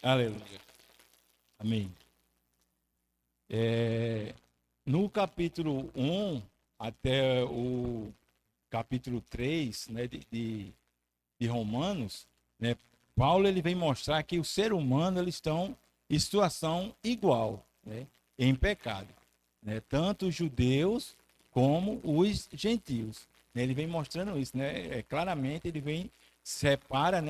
Aleluia. Amém. No capítulo 1 até o capítulo 3, né, de Romanos, né, Paulo ele vem mostrar que o ser humano eles estão em situação igual, né, em pecado, né, tanto os judeus como os gentios. Né, ele vem mostrando isso, né, claramente ele vem separa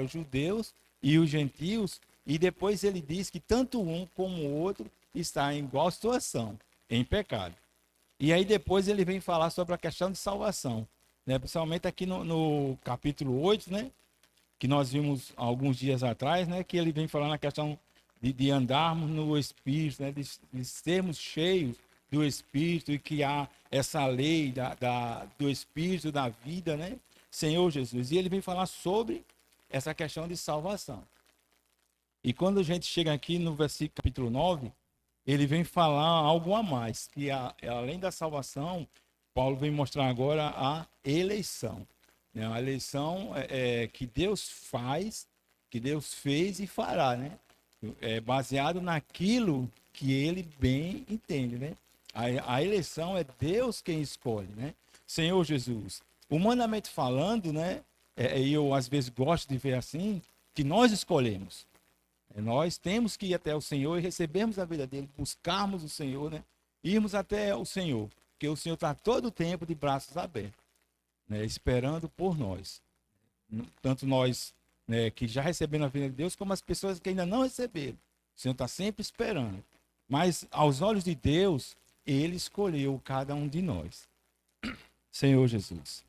os judeus e os gentios, e depois ele diz que tanto um como o outro está em igual situação, em pecado. E aí depois ele vem falar sobre a questão de salvação, né? Principalmente aqui no capítulo 8, né? Que nós vimos alguns dias atrás, né? Que ele vem falando a questão de andarmos no Espírito, né? De sermos cheios do Espírito e que há essa lei do Espírito, da vida, né? Senhor Jesus. E ele vem falar sobre essa questão de salvação. E quando a gente chega aqui no versículo capítulo 9, ele vem falar algo a mais, que além da salvação, Paulo vem mostrar agora a eleição. Né? A eleição que Deus faz, que Deus fez e fará, né? Baseado naquilo que ele bem entende, né? A eleição é Deus quem escolhe, né? Senhor Jesus. Humanamente falando, né? Eu às vezes gosto de ver assim, que nós escolhemos. Nós temos que ir até o Senhor e recebermos a vida dele, buscarmos o Senhor, né? Irmos até o Senhor, porque o Senhor está todo o tempo de braços abertos, né? Esperando por nós. Tanto nós, né, que já recebemos a vida de Deus, como as pessoas que ainda não receberam. O Senhor está sempre esperando. Mas aos olhos de Deus, ele escolheu cada um de nós. Senhor Jesus.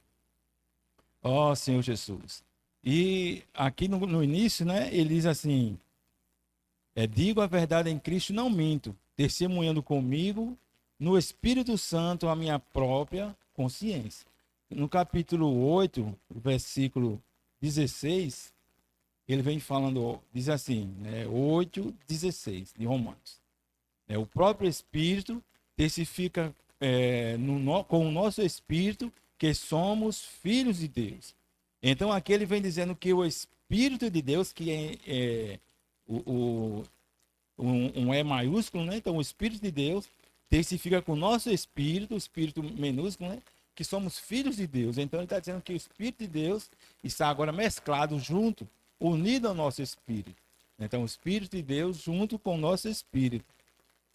Ó Senhor Jesus. E aqui no início, né, ele diz assim: digo a verdade em Cristo, não minto, testemunhando comigo no Espírito Santo a minha própria consciência. No capítulo 8, versículo 16, ele vem falando, diz assim, né, 8:16 de Romanos. O próprio Espírito testifica com o nosso Espírito que somos filhos de Deus. Então aqui ele vem dizendo que o Espírito de Deus, que o, um E maiúsculo, né? Então, o Espírito de Deus testifica com o nosso Espírito, o Espírito minúsculo, né? Que somos filhos de Deus. Então, ele está dizendo que o Espírito de Deus está agora mesclado junto, unido ao nosso Espírito. Então, o Espírito de Deus junto com o nosso Espírito.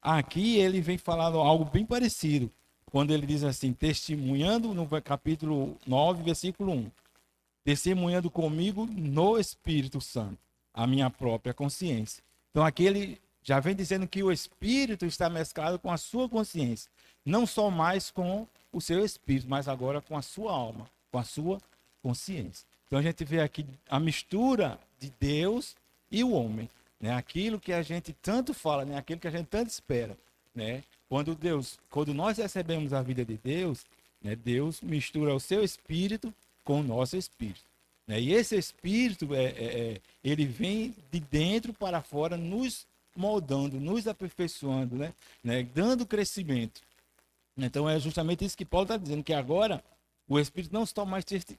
Aqui ele vem falando algo bem parecido, quando ele diz assim, testemunhando no capítulo 9, versículo 1. Testemunhando comigo no Espírito Santo, a minha própria consciência. Então, aqui ele já vem dizendo que o Espírito está mesclado com a sua consciência. Não só mais com o seu Espírito, mas agora com a sua alma, com a sua consciência. Então, a gente vê aqui a mistura de Deus e o homem. Né? Aquilo que a gente tanto fala, né? Aquilo que a gente tanto espera. Né? Quando nós recebemos a vida de Deus, né? Deus mistura o seu Espírito com o nosso espírito. Né? E esse espírito, ele vem de dentro para fora, nos moldando, nos aperfeiçoando, né? Dando crescimento. Então é justamente isso que Paulo está dizendo, que agora o espírito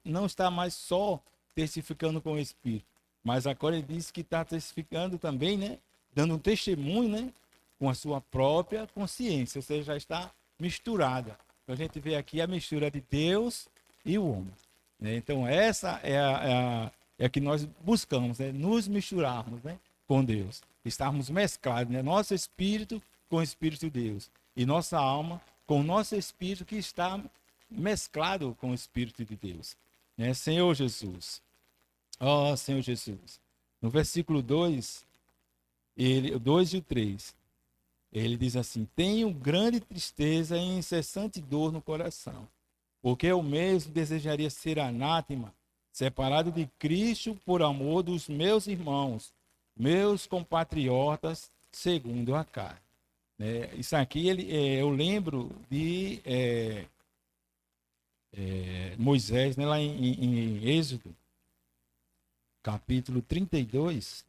não está mais só testificando com o espírito, mas agora ele diz que está testificando também, né? Dando um testemunho, né? Com a sua própria consciência, ou seja, já está misturada. Então a gente vê aqui a mistura de Deus e o homem. Né? Então, essa é a que nós buscamos, né? Nos misturarmos, né? Com Deus. Estarmos mesclados, né? Nosso espírito com o Espírito de Deus. E nossa alma com o nosso espírito que está mesclado com o Espírito de Deus. Né? Senhor Jesus. Ó Senhor Jesus. No versículo 2, 2 e 3, ele diz assim: tenho grande tristeza e incessante dor no coração, porque eu mesmo desejaria ser anátema, separado de Cristo por amor dos meus irmãos, meus compatriotas, segundo a carne. Isso aqui eu lembro de Moisés, né, lá em Êxodo, capítulo 32,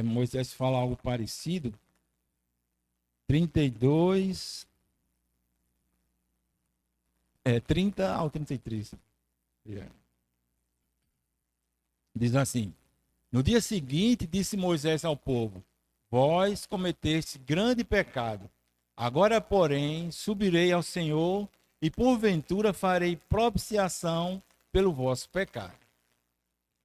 Moisés fala algo parecido. 32, 30 ao 33. Diz assim: No dia seguinte, disse Moisés ao povo: Vós cometeste grande pecado. Agora, porém, subirei ao Senhor e porventura farei propiciação pelo vosso pecado.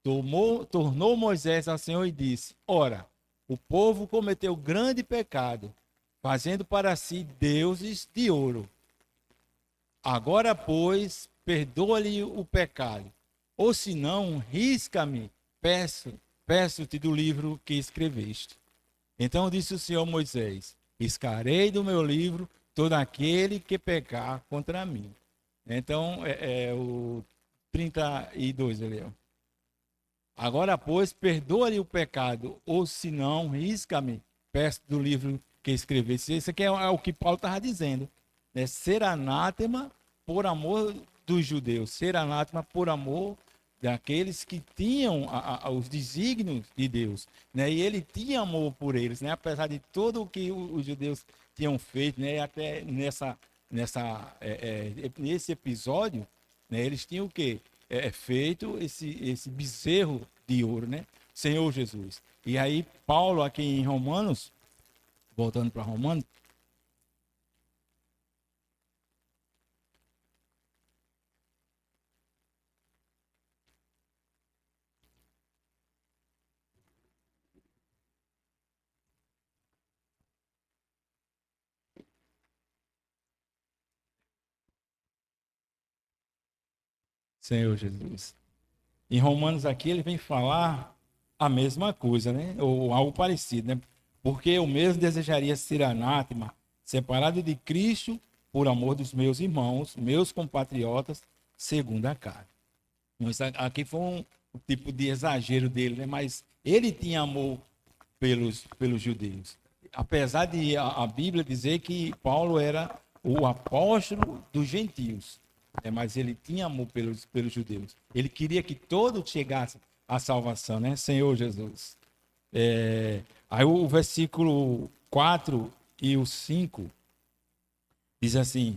Tornou Moisés ao Senhor e disse: Ora, o povo cometeu grande pecado, fazendo para si deuses de ouro. Agora, pois, perdoa-lhe o pecado. Ou se não, risca-me, peço-te do livro que escreveste. Então disse o Senhor a Moisés: Riscarei do meu livro todo aquele que pecar contra mim. Então, o 32, Eliel. Agora, pois, perdoa-lhe o pecado, ou se não, risca-me, peço do livro que escreveste. Isso aqui é o que Paulo estava dizendo, né? Ser anátema por amor dos judeus, ser anátema por amor daqueles que tinham os desígnios de Deus, né? E ele tinha amor por eles, né? Apesar de tudo o que os judeus tinham feito, né? Até nesse episódio, né? Eles tinham o quê? Feito esse bezerro de ouro, né? Senhor Jesus. E aí Paulo aqui em Romanos, voltando para Romanos, Senhor Jesus. Em Romanos aqui ele vem falar a mesma coisa, né? Ou algo parecido, né? Porque eu mesmo desejaria ser anátema, separado de Cristo por amor dos meus irmãos, meus compatriotas, segundo a carne. Mas aqui foi um tipo de exagero dele, né? Mas ele tinha amor pelos judeus. Apesar de a Bíblia dizer que Paulo era o apóstolo dos gentios, mas ele tinha amor pelos judeus. Ele queria que todos chegassem à salvação, né? Senhor Jesus. Aí o versículo 4 e o 5 diz assim: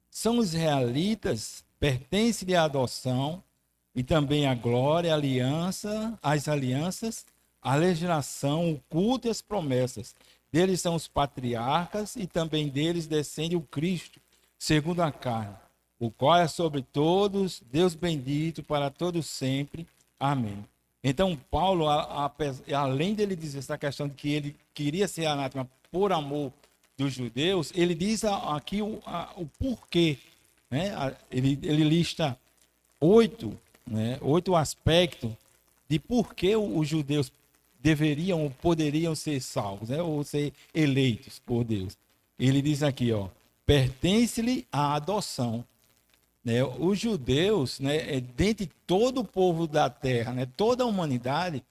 são os israelitas, pertencem-lhe à adoção e também a glória, a aliança, as alianças, a legislação, o culto e as promessas. Deles são os patriarcas e também deles descende o Cristo, segundo a carne, o qual é sobre todos, Deus bendito para todos sempre. Amém. Então, Paulo, além dele dizer essa questão de que ele queria ser anátema por amor dos judeus, ele diz aqui o porquê, né? Ele lista 8, né? 8 aspectos de por que os judeus deveriam ou poderiam ser salvos, né? Ou ser eleitos por Deus. Ele diz aqui, ó, pertence-lhe a adoção. Né? Os judeus, né, dentre todo o povo da terra, né, toda a humanidade,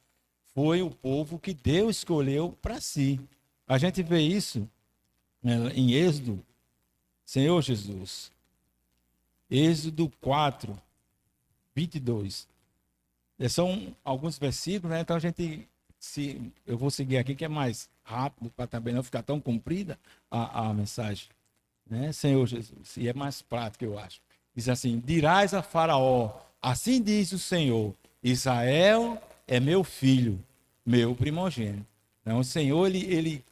foi o povo que Deus escolheu para si. A gente vê isso, né, em Êxodo, Senhor Jesus, Êxodo 4, 22. São alguns versículos, né? Então eu vou seguir aqui que é mais rápido para também não ficar tão comprida a mensagem, né? Senhor Jesus, e é mais prático, eu acho. Diz assim: dirás a Faraó, assim diz o Senhor, Israel é meu filho, meu primogênito. Então, o Senhor, ele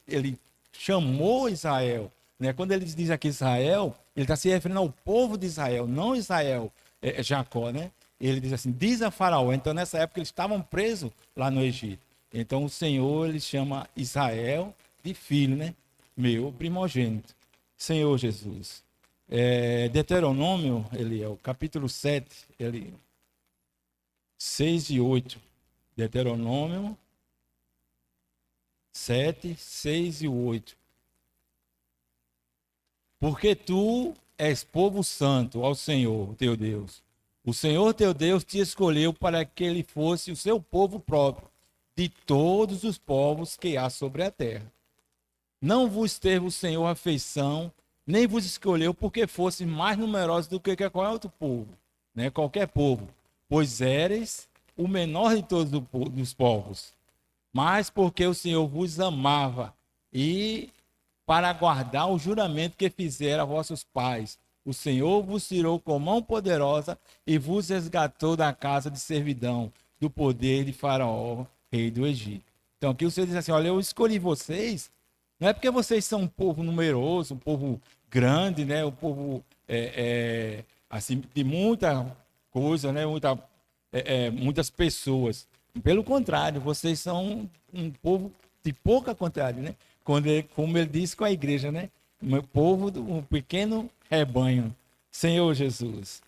chamou Israel, né? Quando ele diz aqui Israel, ele está se referindo ao povo de Israel, não Israel, Jacó, né? Ele diz assim, diz a Faraó. Então, nessa época, eles estavam presos lá no Egito. Então, o Senhor, ele chama Israel de filho, né? Meu primogênito. Senhor Jesus. Deuteronômio, capítulo 7, 6 e 8. Deuteronômio 7, 6 e 8. Porque tu és povo santo ao Senhor, teu Deus. O Senhor teu Deus te escolheu para que ele fosse o seu povo próprio, de todos os povos que há sobre a terra. Não vos teve o Senhor afeição, nem vos escolheu porque fosse mais numerosos do que qualquer outro povo, né? Qualquer povo, pois éreis o menor de todos os povos, mas porque o Senhor vos amava e para guardar o juramento que fizera a vossos pais, o Senhor vos tirou com mão poderosa e vos resgatou da casa de servidão, do poder de Faraó, rei do Egito. Então aqui o Senhor diz assim, olha, eu escolhi vocês, não é porque vocês são um povo numeroso, um povo grande, né? Um povo assim, de muita coisa, né? Muitas pessoas. Pelo contrário, vocês são um povo de pouca quantidade, né? Como ele disse com a igreja, né? Um povo, um pequeno rebanho. Senhor Jesus.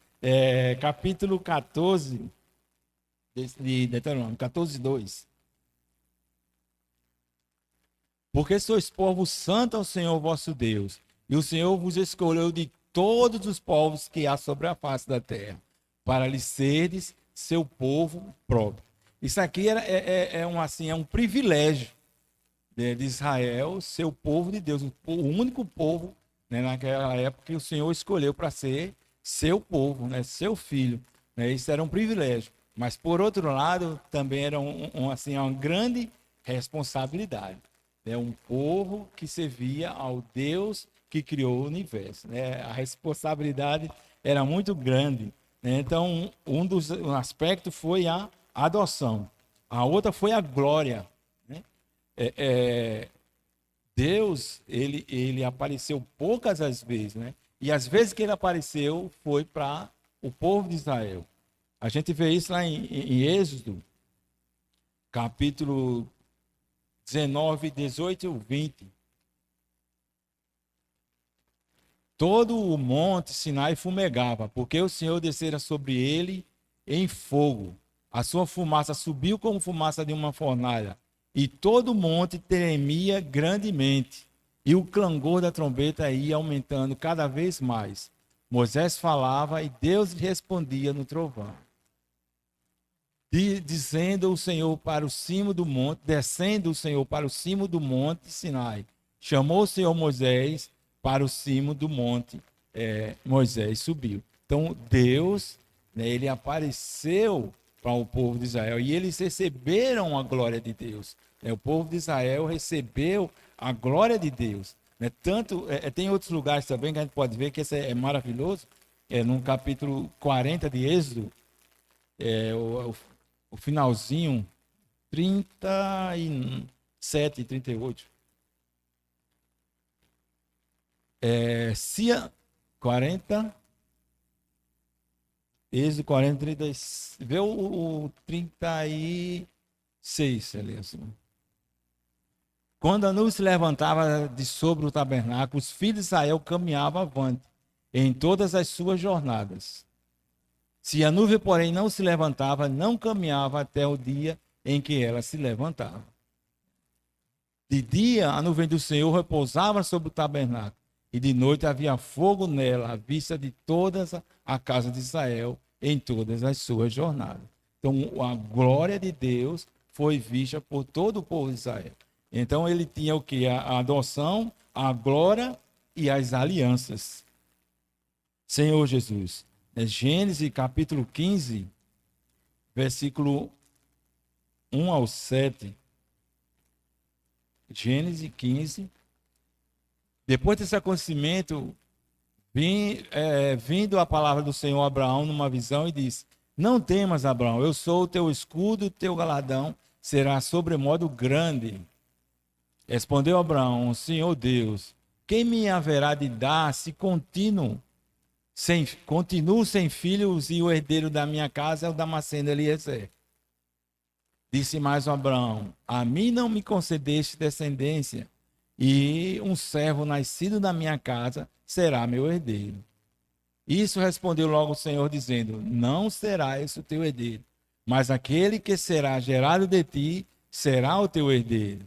Capítulo 14 de Deuteronômio, 14, 2. Porque sois povo santo ao Senhor vosso Deus, e o Senhor vos escolheu de todos os povos que há sobre a face da terra, para lhe serdes seu povo próprio. Isso aqui é um privilégio de Israel, ser o povo de Deus, o único povo, né, naquela época que o Senhor escolheu para ser seu povo, né, seu filho. Né, isso era um privilégio. Mas, por outro lado, também era uma grande responsabilidade. Né, um povo que servia ao Deus que criou o universo. Né, a responsabilidade era muito grande. Né, então, um aspecto foi a adoção. A outra foi a glória. Deus, ele apareceu poucas as vezes, né? E as vezes que ele apareceu foi para o povo de Israel. A gente vê isso lá em Êxodo, capítulo 19, 18 e 20. Todo o monte Sinai fumegava, porque o Senhor descera sobre ele em fogo. A sua fumaça subiu como fumaça de uma fornalha. E todo o monte tremia grandemente, e o clangor da trombeta ia aumentando cada vez mais. Moisés falava e Deus respondia no trovão. Dizendo o Senhor para o cimo do monte, descendo o Senhor para o cimo do monte Sinai. Chamou o Senhor Moisés para o cimo do monte. Moisés subiu. Então Deus, né, ele apareceu para o povo de Israel e eles receberam a glória de Deus. O povo de Israel recebeu a glória de Deus. Tem outros lugares também que a gente pode ver que esse é maravilhoso. No capítulo 40 de Êxodo, o finalzinho, 37 e 38. Êxodo 40, 36. Vê o 36, ali assim. Quando a nuvem se levantava de sobre o tabernáculo, os filhos de Israel caminhavam avante em todas as suas jornadas. Se a nuvem, porém, não se levantava, não caminhava até o dia em que ela se levantava. De dia, a nuvem do Senhor repousava sobre o tabernáculo, e de noite havia fogo nela, à vista de toda a casa de Israel, em todas as suas jornadas. Então, a glória de Deus foi vista por todo o povo de Israel. Então, ele tinha o que? A adoção, a glória e as alianças. Senhor Jesus. Gênesis capítulo 15, versículo 1 ao 7. Gênesis 15. Depois desse acontecimento, vindo a palavra do Senhor a Abraão numa visão e disse: Não temas, Abraão, eu sou o teu escudo, o teu galardão será sobremodo grande. Respondeu Abraão: Senhor Deus, quem me haverá de dar se continuo sem filhos e o herdeiro da minha casa é o Damasceno Eliezer? Disse mais Abraão: A mim não me concedeste descendência, e um servo nascido na minha casa será meu herdeiro. Isso respondeu logo o Senhor, dizendo: Não será esse o teu herdeiro, mas aquele que será gerado de ti será o teu herdeiro.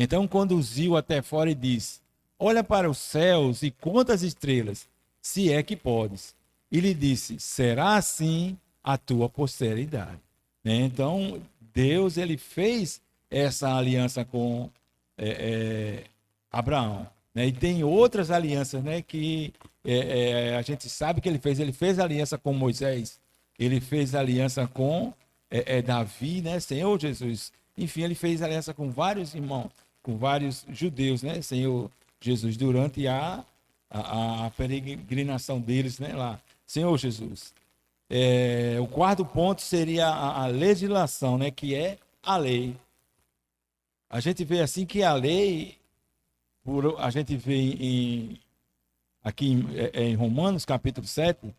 Então conduziu até fora e disse: Olha para os céus e conta as estrelas, se é que podes. E lhe disse: Será assim a tua posteridade. Então Deus, ele fez essa aliança com Abraão. E tem outras alianças, que a gente sabe que ele fez. Ele fez aliança com Moisés, ele fez aliança com Davi, Senhor Jesus. Enfim, ele fez aliança com vários irmãos, com vários judeus, Senhor Jesus, durante a peregrinação deles, lá. Senhor Jesus. O quarto ponto seria a legislação, que é a lei. A gente vê assim que a lei, a gente vê aqui em Romanos, capítulo 7,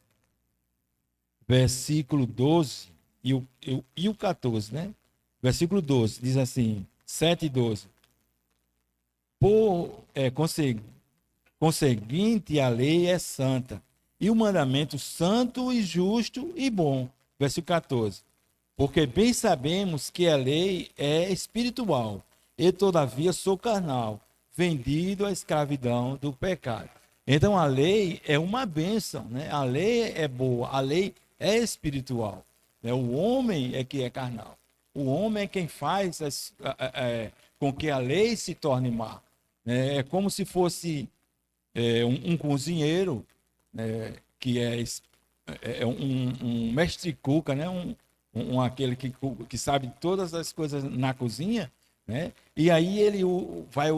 versículo 12 e o 14, né? Versículo 12 diz assim, 7 e 12. Conseguinte, a lei é santa, e o mandamento santo e justo e bom. Versículo 14. Porque bem sabemos que a lei é espiritual, e todavia sou carnal, vendido à escravidão do pecado. Então a lei é uma bênção, né? A lei é boa, a lei é espiritual, né? O homem é que é carnal. O homem é quem faz com que a lei se torne má. É como se fosse um cozinheiro, né, que é um mestre cuca, né? Aquele que sabe todas as coisas na cozinha, né? E aí ele vai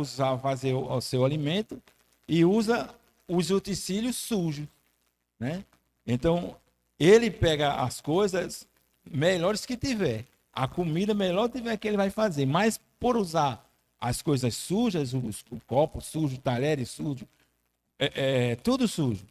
fazer o seu alimento e usa os utensílios sujos, né? Então ele pega as coisas melhores que tiver, a comida melhor que tiver que ele vai fazer, mas por usar as coisas sujas, o copo sujo, o talher sujo, tudo sujo.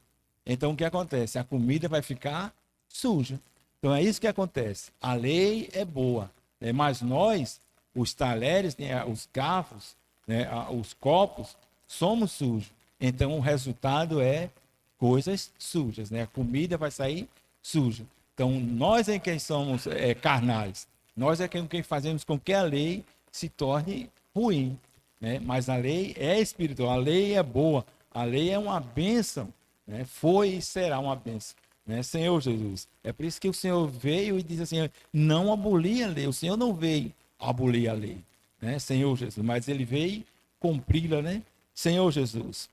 Então o que acontece? A comida vai ficar suja. Então é isso que acontece. A lei é boa, né? Mas nós, os talheres, né, os garfos, né, os copos, somos sujos. Então o resultado é coisas sujas, né? A comida vai sair suja. Então nós é quem somos carnais. Nós é quem fazemos com que a lei se torne ruim, né? Mas a lei é espiritual, a lei é boa, a lei é uma bênção, né? Foi e será uma bênção, né? Senhor Jesus. É por isso que o Senhor veio e disse assim: não abolir a lei. O Senhor não veio abolir a lei, né? Senhor Jesus, mas ele veio cumpri-la, né? Senhor Jesus.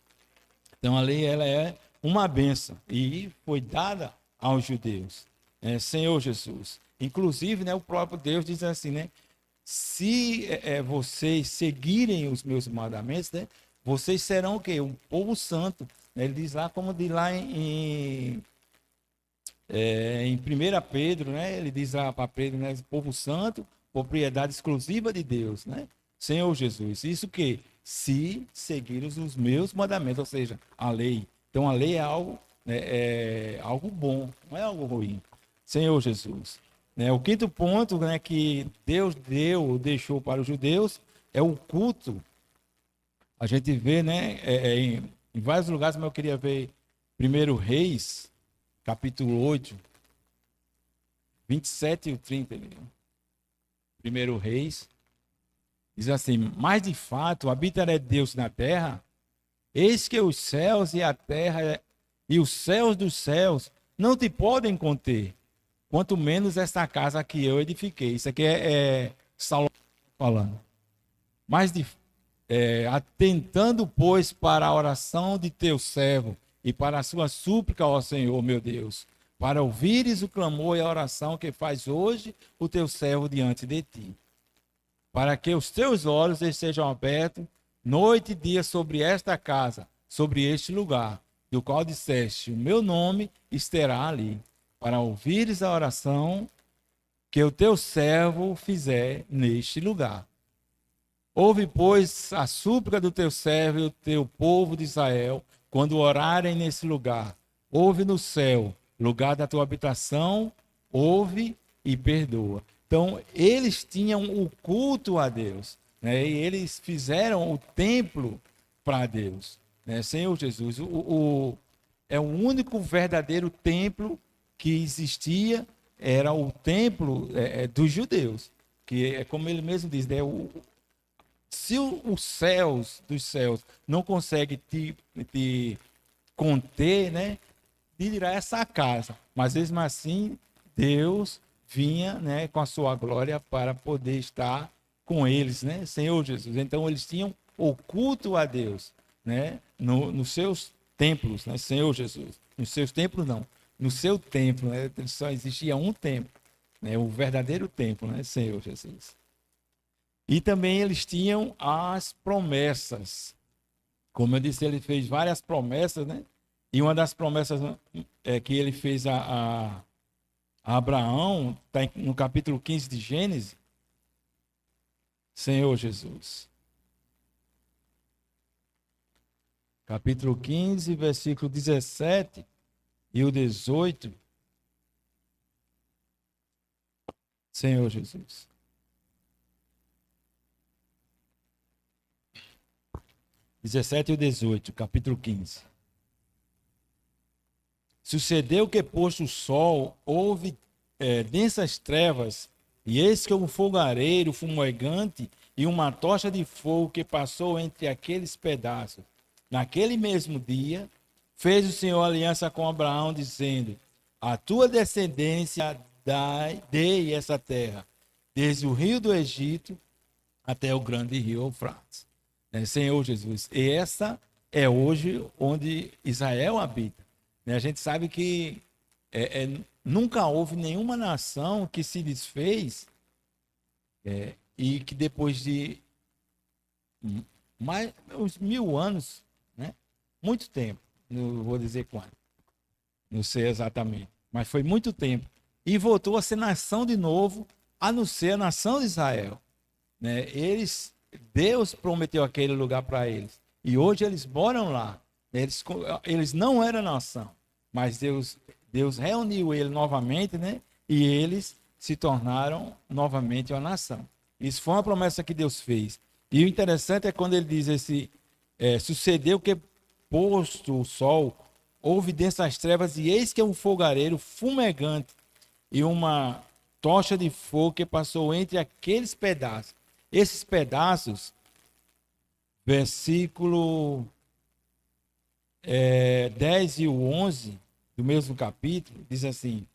Então a lei ela é uma bênção e foi dada aos judeus, né? Senhor Jesus. Inclusive, né, o próprio Deus diz assim, né? Se vocês seguirem os meus mandamentos, né, vocês serão o quê? Um povo santo. Ele diz lá, como diz lá em 1 Pedro, né? Ele diz lá para Pedro, né? Povo santo, propriedade exclusiva de Deus, né? Senhor Jesus. Isso que? Se seguir os meus mandamentos, ou seja, a lei. Então a lei é algo, né, é algo bom, não é algo ruim. Senhor Jesus. Né? O quinto ponto, né, que Deus deixou para os judeus é o culto. A gente vê, né, em vários lugares, mas eu queria ver 1 Reis, capítulo 8, 27 e 30. 1 Reis, diz assim: mas de fato habitará Deus na terra, eis que os céus e a terra e os céus dos céus não te podem conter, quanto menos esta casa que eu edifiquei. Isso aqui é Salomão falando. Mas atentando, pois, para a oração de teu servo e para a sua súplica, ó Senhor, meu Deus, para ouvires o clamor e a oração que faz hoje o teu servo diante de ti, para que os teus olhos estejam abertos noite e dia sobre esta casa, sobre este lugar, do qual disseste: o meu nome estará ali, para ouvires a oração que o teu servo fizer neste lugar. Ouve, pois, a súplica do teu servo e o teu povo de Israel, quando orarem nesse lugar. Ouve no céu, lugar da tua habitação, ouve e perdoa. Então, eles tinham o culto a Deus, né? E eles fizeram o templo para Deus, né? Senhor Jesus, é o único verdadeiro templo que existia, era o templo dos judeus, que é como ele mesmo diz, né? Se os céus dos céus não conseguem te conter, né? Dirá essa casa. Mas mesmo assim, Deus vinha, né, com a sua glória para poder estar com eles, né? Senhor Jesus. Então eles tinham o culto a Deus, né? Nos seus templos, né? Senhor Jesus. Nos seus templos não. No seu templo, né? Só existia um templo, né? O verdadeiro templo, né? Senhor Jesus. E também eles tinham as promessas. Como eu disse, ele fez várias promessas, né? E uma das promessas que ele fez a Abraão, está no capítulo 15 de Gênesis, Senhor Jesus. Capítulo 15, versículo 17 e o 18. Senhor Jesus. Dezessete e o 18, capítulo 15. Sucedeu que, posto o sol, houve densas trevas, e eis que um fogareiro fumegante e uma tocha de fogo que passou entre aqueles pedaços. Naquele mesmo dia, fez o Senhor aliança com Abraão, dizendo: a tua descendência dei essa terra, desde o rio do Egito até o grande rio Eufrates. Senhor Jesus, e essa é hoje onde Israel habita. A gente sabe que nunca houve nenhuma nação que se desfez e que depois de mais uns 1000 anos, né? Muito tempo, não vou dizer quando, não sei exatamente, mas foi muito tempo, e voltou a ser nação de novo, a não ser a nação de Israel. Deus prometeu aquele lugar para eles, e hoje eles moram lá. Eles não eram nação, mas Deus reuniu ele novamente, né? E eles se tornaram novamente uma nação. Isso foi uma promessa que Deus fez. E o interessante é quando ele diz sucedeu que, posto o sol, houve densas trevas, e eis que um fogareiro fumegante e uma tocha de fogo que passou entre aqueles pedaços. Esses pedaços, versículo 10 e o 11 do mesmo capítulo, diz assim: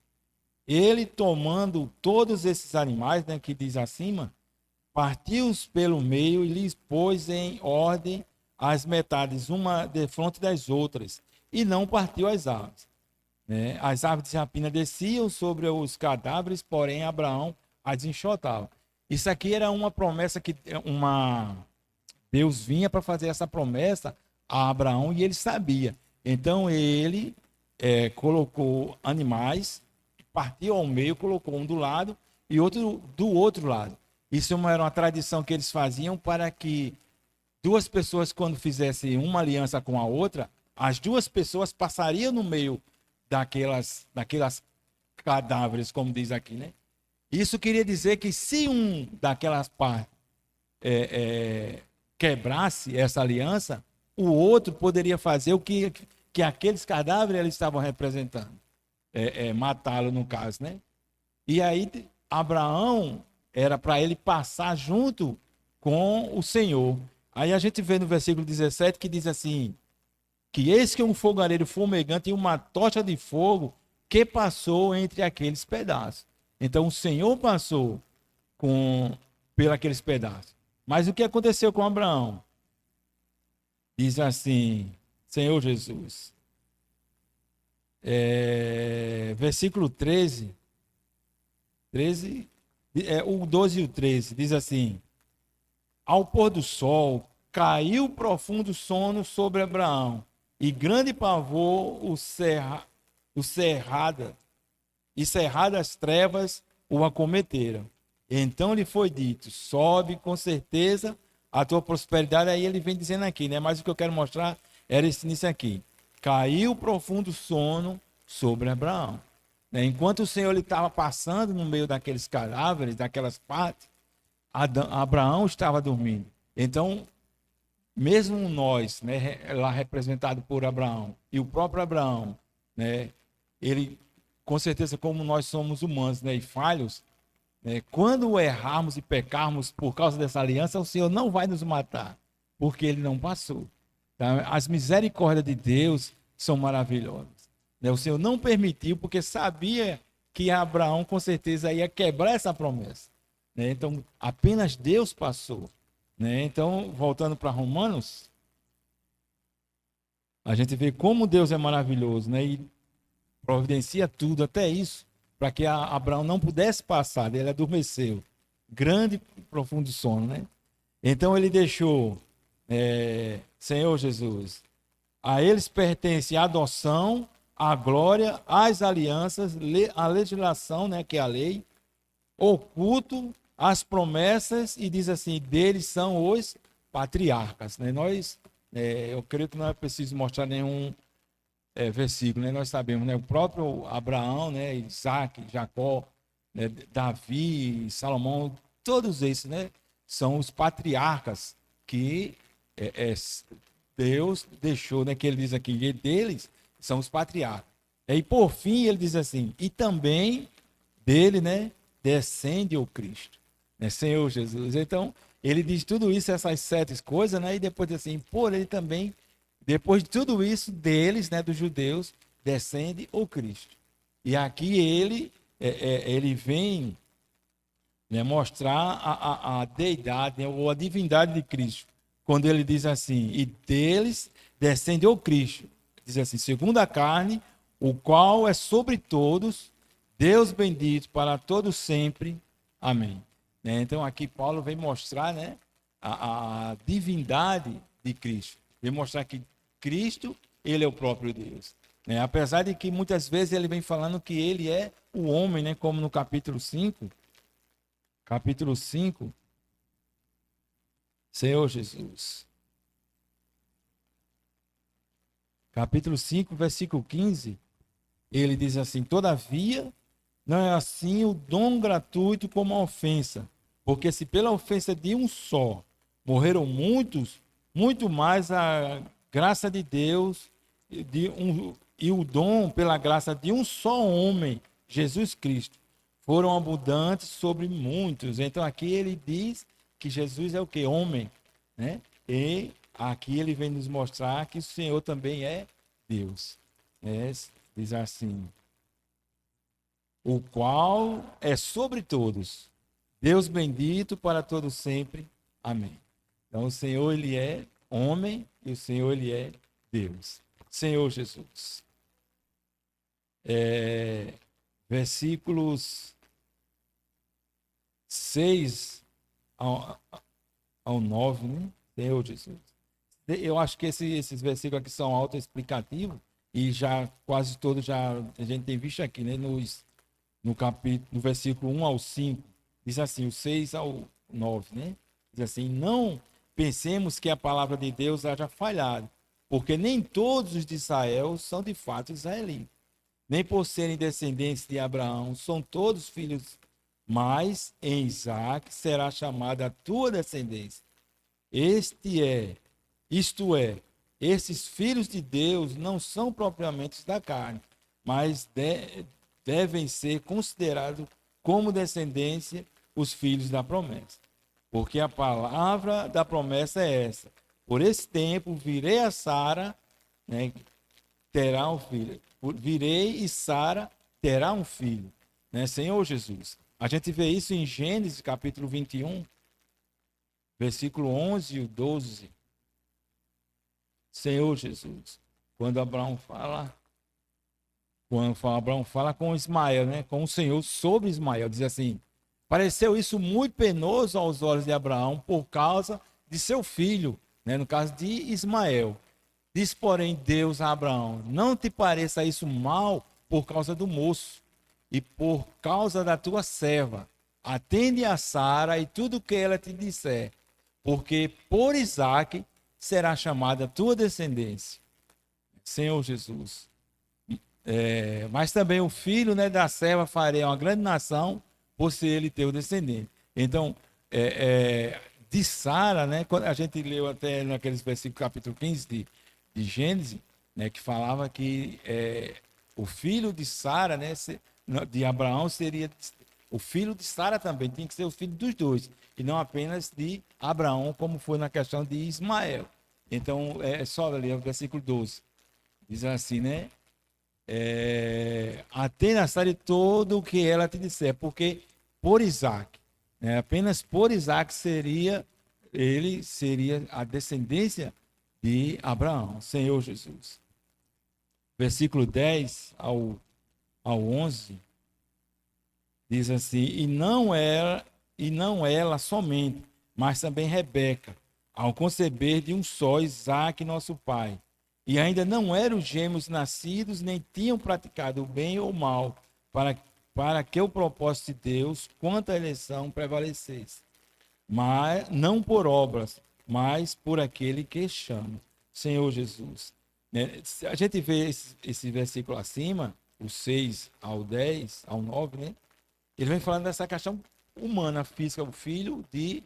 ele, tomando todos esses animais, né, que diz acima, partiu-os pelo meio e lhes pôs em ordem as metades, uma defronte das outras, e não partiu as aves. As aves de rapina desciam sobre os cadáveres, porém Abraão as enxotava. Isso aqui era uma promessa que Deus vinha para fazer essa promessa a Abraão, e ele sabia. Então ele colocou animais, partiu ao meio, colocou um do lado e outro do outro lado. Isso era uma tradição que eles faziam para que duas pessoas, quando fizessem uma aliança com a outra, as duas pessoas passariam no meio daquelas cadáveres, como diz aqui, né? Isso queria dizer que se um daquelas partes quebrasse essa aliança, o outro poderia fazer o que aqueles cadáveres eles estavam representando, matá-lo no caso, né? E aí Abraão era para ele passar junto com o Senhor. Aí a gente vê no versículo 17 que diz assim: que eis que um fogareiro fumegante e uma tocha de fogo que passou entre aqueles pedaços. Então o Senhor passou por aqueles pedaços. Mas o que aconteceu com Abraão? Diz assim, Senhor Jesus, versículo 13, o 12 e o 13, diz assim: ao pôr do sol, caiu profundo sono sobre Abraão, e grande pavor e cerradas trevas o acometeram. Então lhe foi dito: sobe com certeza a tua prosperidade. Aí ele vem dizendo aqui, né? Mas o que eu quero mostrar era esse início aqui. Caiu profundo sono sobre Abraão. Enquanto o Senhor estava passando no meio daqueles cadáveres, daquelas partes, Abraão estava dormindo. Então, mesmo nós, né, lá representado por Abraão, e o próprio Abraão, né, ele, com certeza, como nós somos humanos, né, e falhos, quando errarmos e pecarmos por causa dessa aliança, o Senhor não vai nos matar, porque ele não passou. Tá? As misericórdias de Deus são maravilhosas. O Senhor não permitiu, porque sabia que Abraão com certeza ia quebrar essa promessa. Então, apenas Deus passou. Então, voltando para Romanos, a gente vê como Deus é maravilhoso, e providencia tudo, até isso, para que Abraão não pudesse passar. Ele adormeceu. Grande e profundo sono. Então, ele deixou, Senhor Jesus, a eles pertence a adoção, a glória, as alianças, a legislação, que é a lei, o culto, as promessas e diz assim, deles são os patriarcas, né? Eu creio que não é preciso mostrar nenhum versículo, né? Nós sabemos, né? O próprio Abraão, né? Isaac, Jacó, né? Davi, Salomão, todos esses, né? São os patriarcas que Deus deixou, né? Que ele diz aqui, e deles são os patriarcas. E por fim ele diz assim, e também dele, né? Descende o Cristo, né? Senhor Jesus. Então ele diz tudo isso, essas 7 coisas, né? E depois diz assim, por ele também, depois de tudo isso, deles, né? Dos judeus, descende o Cristo. E aqui ele vem, né, mostrar a deidade, né, ou a divindade de Cristo. Quando ele diz assim, e deles descende o Cristo. Diz assim, segundo a carne, o qual é sobre todos, Deus bendito para todos sempre. Amém. Né? Então aqui Paulo vem mostrar, né, a divindade de Cristo. Vem mostrar que Cristo, ele é o próprio Deus. Né? Apesar de que muitas vezes ele vem falando que ele é o homem, né, como no capítulo 5. Capítulo 5, Senhor Jesus. Capítulo 5, versículo 15, ele diz assim, todavia, não é assim o dom gratuito como a ofensa, porque se pela ofensa de um só morreram muitos, muito mais a graça de Deus e o dom pela graça de um só homem, Jesus Cristo, foram abundantes sobre muitos. Então aqui ele diz que Jesus é o que? Homem, né? E aqui ele vem nos mostrar que o Senhor também é Deus. Né? Diz assim, o qual é sobre todos, Deus bendito para todos sempre. Amém. Então o Senhor ele é homem e o Senhor ele é Deus. Senhor Jesus. Versículos 6 ao 9, né? Senhor Jesus. Eu acho que esses versículos aqui são autoexplicativos e já quase todos a gente tem visto aqui, né? No capítulo, no versículo 1 ao 5, diz assim, o 6 ao 9, né? Diz assim, não pensemos que a palavra de Deus haja falhado, porque nem todos os de Israel são de fato israelitas, nem por serem descendentes de Abraão, são todos filhos, mas em Isaac será chamada a tua descendência. Isto é, esses filhos de Deus não são propriamente da carne, mas devem ser considerados como descendência os filhos da promessa. Porque a palavra da promessa é essa. Por esse tempo virei a Sara, né, terá um filho. Virei e Sara terá um filho. Né, Senhor Jesus. A gente vê isso em Gênesis capítulo 21, versículo 11 e 12. Senhor Jesus. Quando Abraão fala com Ismael, né, com o Senhor sobre Ismael, diz assim, pareceu isso muito penoso aos olhos de Abraão por causa de seu filho, né, no caso de Ismael. Diz, porém, Deus a Abraão, não te pareça isso mal por causa do moço e por causa da tua serva. Atende a Sara e tudo que ela te disser, porque por Isaque será chamada a tua descendência. Senhor Jesus. Mas também o filho, né, da serva farei uma grande nação, por ser ele teu descendente. Então, de Sara, né, quando a gente leu até naqueles versículos, capítulo 15 de Gênesis, né, que falava que o filho de Sara, né, de Abraão, seria o filho de Sara também, tinha que ser o filho dos dois, e não apenas de Abraão, como foi na questão de Ismael. Então, só ali, o versículo 12, diz assim, né? Atenda a Sara todo o que ela te disser, porque por Isaac, né, apenas por Isaac seria a descendência de Abraão, Senhor Jesus. Versículo 10 ao 11, diz assim, e não ela somente, mas também Rebeca, ao conceber de um só Isaque, nosso pai. E ainda não eram gêmeos nascidos, nem tinham praticado o bem ou o mal, para para que o propósito de Deus quanto à eleição prevalecesse, mas não por obras, mas por aquele que chama, Senhor Jesus. Se a gente vê esse versículo acima, o 6 ao 10, ao 9, né? Ele vem falando dessa questão humana, física, o filho de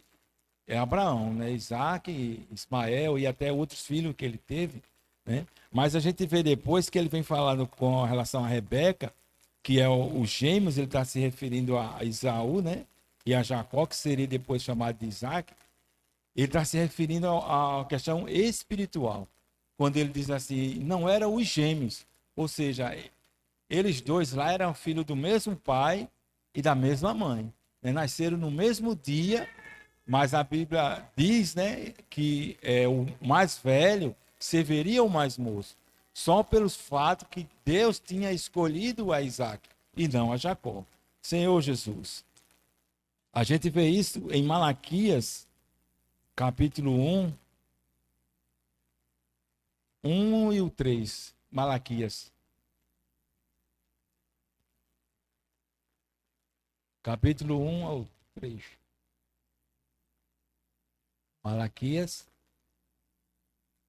Abraão, né? Isaac, Ismael e até outros filhos que ele teve, né? Mas a gente vê depois que ele vem falando com relação a Rebeca, que é os gêmeos, ele está se referindo a Esaú, né? E a Jacó, que seria depois chamado de Isaac. Ele está se referindo à questão espiritual, quando ele diz assim, não eram os gêmeos, ou seja, eles dois lá eram filhos do mesmo pai e da mesma mãe, né? Nasceram no mesmo dia, mas a Bíblia diz, né, que o mais velho serviria o mais moço, só pelos fatos que Deus tinha escolhido a Isaac e não a Jacó. Senhor Jesus, a gente vê isso em Malaquias, capítulo 1 e o 3, Malaquias. Capítulo 1 ao 3.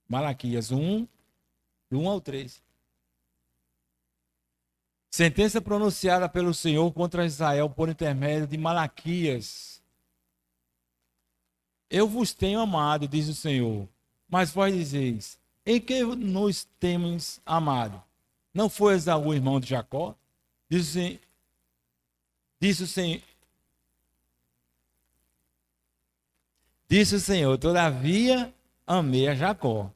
Malaquias 1, do 1 ao 3. Sentença pronunciada pelo Senhor contra Israel por intermédio de Malaquias. Eu vos tenho amado, diz o Senhor, mas vós dizeis, em que nos temos amado? Não foi Esaú, irmão de Jacó? Disse o Senhor, disse o Senhor, todavia amei a Jacó.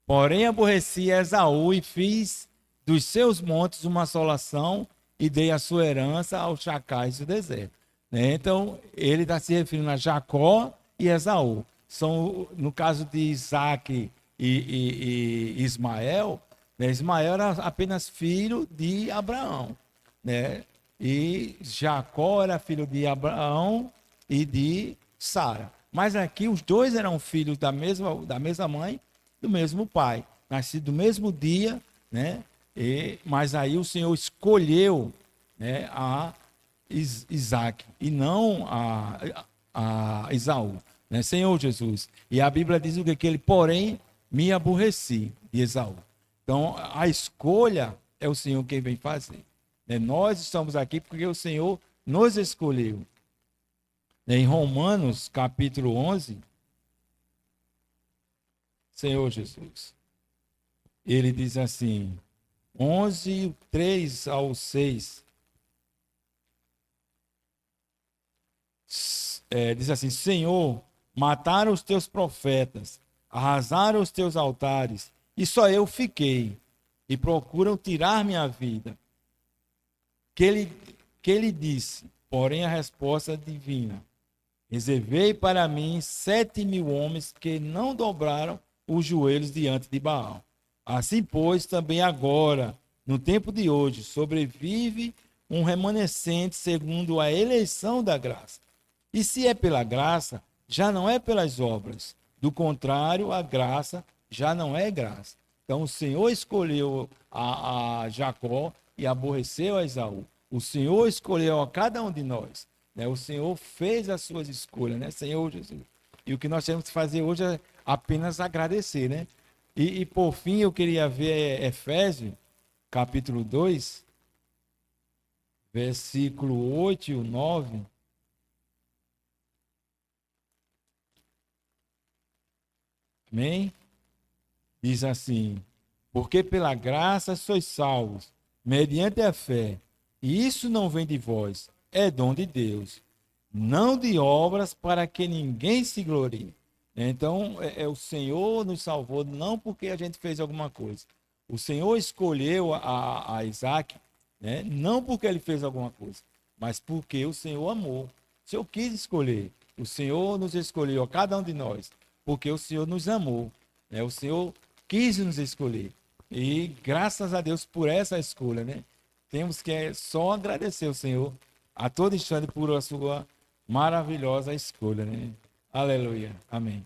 Porém aborreci a Esaú e fiz dos seus montes uma assolação e dei a sua herança aos chacais do deserto. Então, ele está se referindo a Jacó e Esaú. São, no caso de Isaac e Ismael, né? Ismael era apenas filho de Abraão, né? E Jacó era filho de Abraão e de Sara. Mas aqui os dois eram filhos da mesma mãe, do mesmo pai, nascido do mesmo dia, né? Mas aí o Senhor escolheu, né, a Isaac e não a Esaú, né? Senhor Jesus. E a Bíblia diz o que ele, porém, me aborreci de Esaú. Então, a escolha é o Senhor quem vem fazer. Né? Nós estamos aqui porque o Senhor nos escolheu. Em Romanos, capítulo 11, Senhor Jesus, ele diz assim, 11, 3 ao 6, diz assim, Senhor, mataram os teus profetas, arrasaram os teus altares, e só eu fiquei, e procuram tirar minha vida. Que ele disse, porém a resposta divina, reservei para mim 7.000 homens que não dobraram os joelhos diante de Baal. Assim, pois, também agora, no tempo de hoje, sobrevive um remanescente segundo a eleição da graça. E se é pela graça, já não é pelas obras. Do contrário, a graça já não é graça. Então, o Senhor escolheu a Jacó e aborreceu a Esaú. O Senhor escolheu a cada um de nós. Né? O Senhor fez as suas escolhas, né? Senhor Jesus. E o que nós temos que fazer hoje é apenas agradecer, né? E por fim, eu queria ver Efésios, capítulo 2, versículo 8 e 9. Amém? Diz assim, porque pela graça sois salvos, mediante a fé, e isso não vem de vós, é dom de Deus, não de obras para que ninguém se glorie. Então, o Senhor nos salvou não porque a gente fez alguma coisa. O Senhor escolheu a Isaac, né? Não porque ele fez alguma coisa, mas porque o Senhor amou. O Senhor quis escolher. O Senhor nos escolheu, a cada um de nós, porque o Senhor nos amou. Né? O Senhor quis nos escolher. E graças a Deus por essa escolha, né? Temos que só agradecer ao Senhor a todo instante por a sua maravilhosa escolha, né? Aleluia. Amém.